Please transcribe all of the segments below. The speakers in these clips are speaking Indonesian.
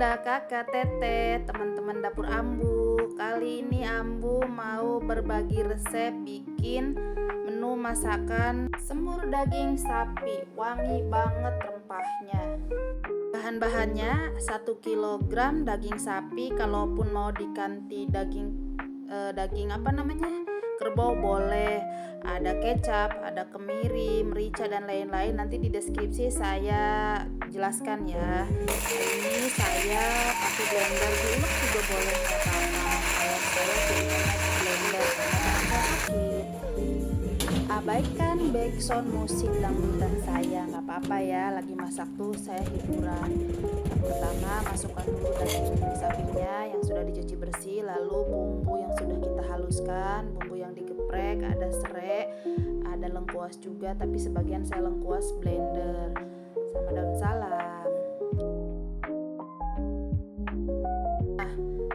Bunda, Kakak, Tete, teman-teman dapur Ambu. Kali ini Ambu mau berbagi resep bikin menu masakan semur daging sapi. Wangi banget rempahnya. Bahan-bahannya 1 kilogram daging sapi, kalaupun mau diganti daging kerbau boleh. Ada kecap, ada kemiri, merica dan lain-lain. Nanti di deskripsi saya jelaskan ya. Ini saya pakai blender, diulek juga boleh, nggak apa-apa. Kalau saya pilihnya di blender karena saya sakit. Abaikan background musik dangdutan saya, nggak apa-apa ya. Lagi masak tuh saya hiburan. Yang pertama, masukkan dulu daging sapinya yang sudah dicuci bersih, lalu bumbu yang sudah kita haluskan, bumbu yang digeprek, ada serai, ada lengkuas juga, tapi sebagian saya lengkuas blender sama daun salam. Nah,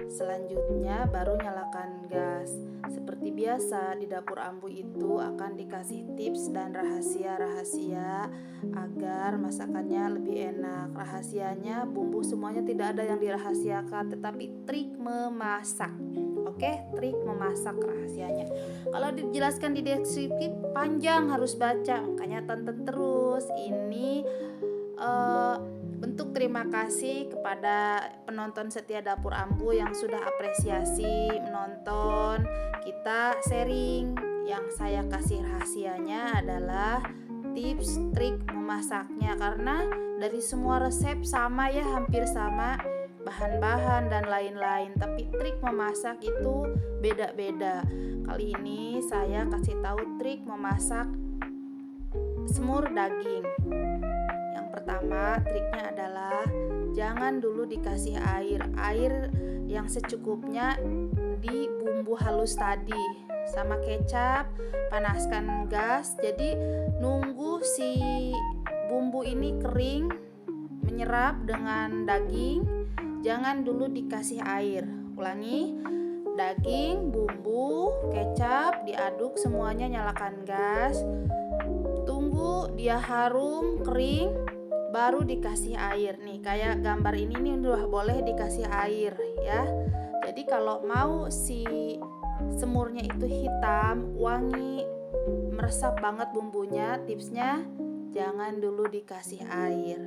selanjutnya baru nyalakan gas. Seperti biasa di dapur Ambu itu akan dikasih tips dan rahasia-rahasia agar masakannya lebih enak. Rahasianya bumbu semuanya tidak ada yang dirahasiakan, tetapi trik memasak. Oke, trik memasak rahasianya. Kalau dijelaskan di deskripsi panjang, harus baca, makanya tonton terus. Ini bentuk terima kasih kepada penonton setia dapur Ambu yang sudah apresiasi menonton. Kita sharing. Yang saya kasih rahasianya adalah tips trik memasaknya, karena dari semua resep sama ya, hampir sama bahan-bahan dan lain-lain, tapi trik memasak itu beda-beda. Kali ini saya kasih tahu trik memasak semur daging. Yang pertama, triknya adalah jangan dulu dikasih air yang secukupnya di bumbu halus tadi. Sama kecap, panaskan gas, jadi nunggu si bumbu ini kering menyerap dengan daging. Jangan dulu dikasih air. Ulangi, daging, bumbu, kecap diaduk semuanya, nyalakan gas. Tunggu dia harum, kering, baru dikasih air. Nih kayak gambar ini nih udah boleh dikasih air ya. Jadi kalau mau si semurnya itu hitam, wangi, meresap banget bumbunya, tipsnya jangan dulu dikasih air.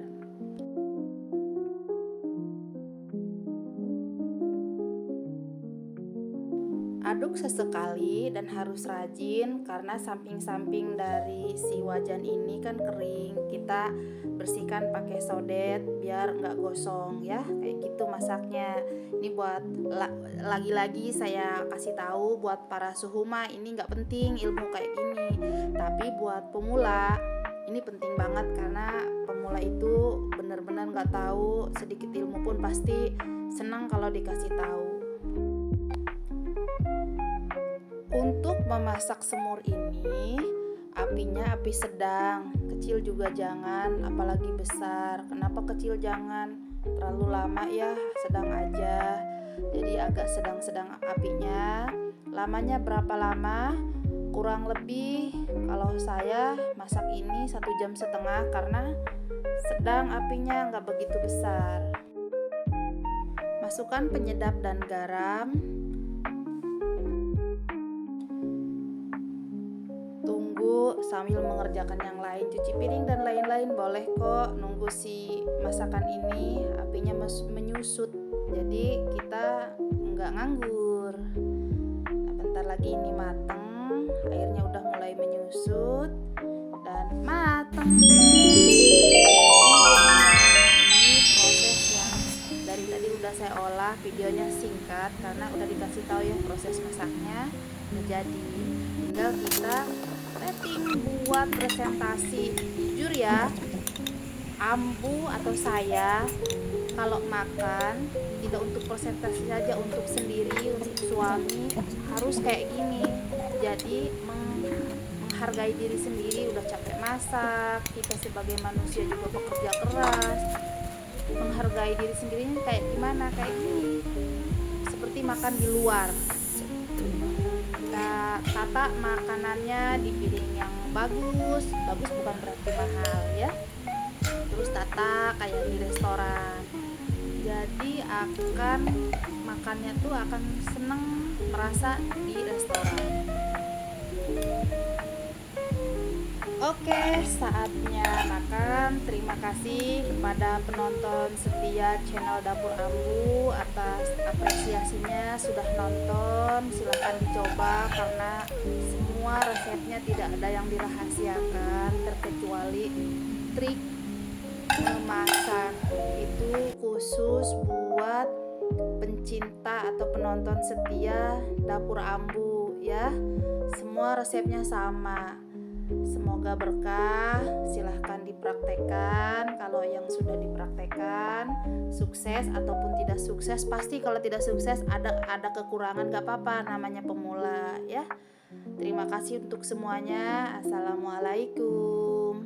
Aduk sesekali dan harus rajin, karena samping-samping dari si wajan ini kan kering. Kita bersihkan pakai sodet biar nggak gosong ya. Kayak gitu masaknya. Ini buat lagi-lagi saya kasih tahu buat para suhuma, ini nggak penting ilmu kayak gini. Tapi buat pemula ini penting banget, karena pemula itu benar-benar nggak tahu, sedikit ilmu pun pasti senang kalau dikasih tahu. Untuk memasak semur ini, apinya api sedang, kecil juga jangan, apalagi besar. Kenapa kecil jangan? Terlalu lama ya, sedang aja. Jadi agak sedang-sedang apinya. Lamanya berapa lama? Kurang lebih kalau saya masak ini 1,5 jam, karena sedang apinya nggak begitu besar. Masukkan penyedap dan garam. Sambil mengerjakan yang lain, cuci piring dan lain-lain boleh kok. Nunggu si masakan ini apinya menyusut, jadi kita nggak nganggur. Nah, bentar lagi ini mateng, airnya udah mulai menyusut dan mateng deh. Ini proses yang dari tadi udah saya olah, videonya singkat karena udah dikasih tahu ya proses masaknya. Jadi tinggal kita setting buat presentasi. Jujur ya, Ambu atau saya kalau makan tidak untuk presentasi saja, untuk sendiri, untuk suami harus kayak gini. Jadi menghargai diri sendiri, udah capek masak, kita sebagai manusia juga bekerja keras. Menghargai diri sendiri kayak gimana? Kayak gini, seperti makan di luar. Kita tata makanannya di piring yang bagus bukan berarti mahal ya. Terus tata kayak di restoran. Jadi akan makannya tuh akan seneng merasa di restoran. Oke, saatnya makan. Terima kasih kepada penonton setia channel Dapur Ambu atas apresiasinya sudah nonton. Silahkan dicoba karena semua resepnya tidak ada yang dirahasiakan terkecuali trik memasak. Itu khusus buat pencinta atau penonton setia Dapur Ambu ya. Semua resepnya sama. Semoga berkah, silahkan dipraktekkan. Kalau yang sudah dipraktekkan sukses ataupun tidak sukses, pasti kalau tidak sukses ada kekurangan, gak apa-apa, namanya pemula ya. Terima kasih untuk semuanya. Assalamualaikum.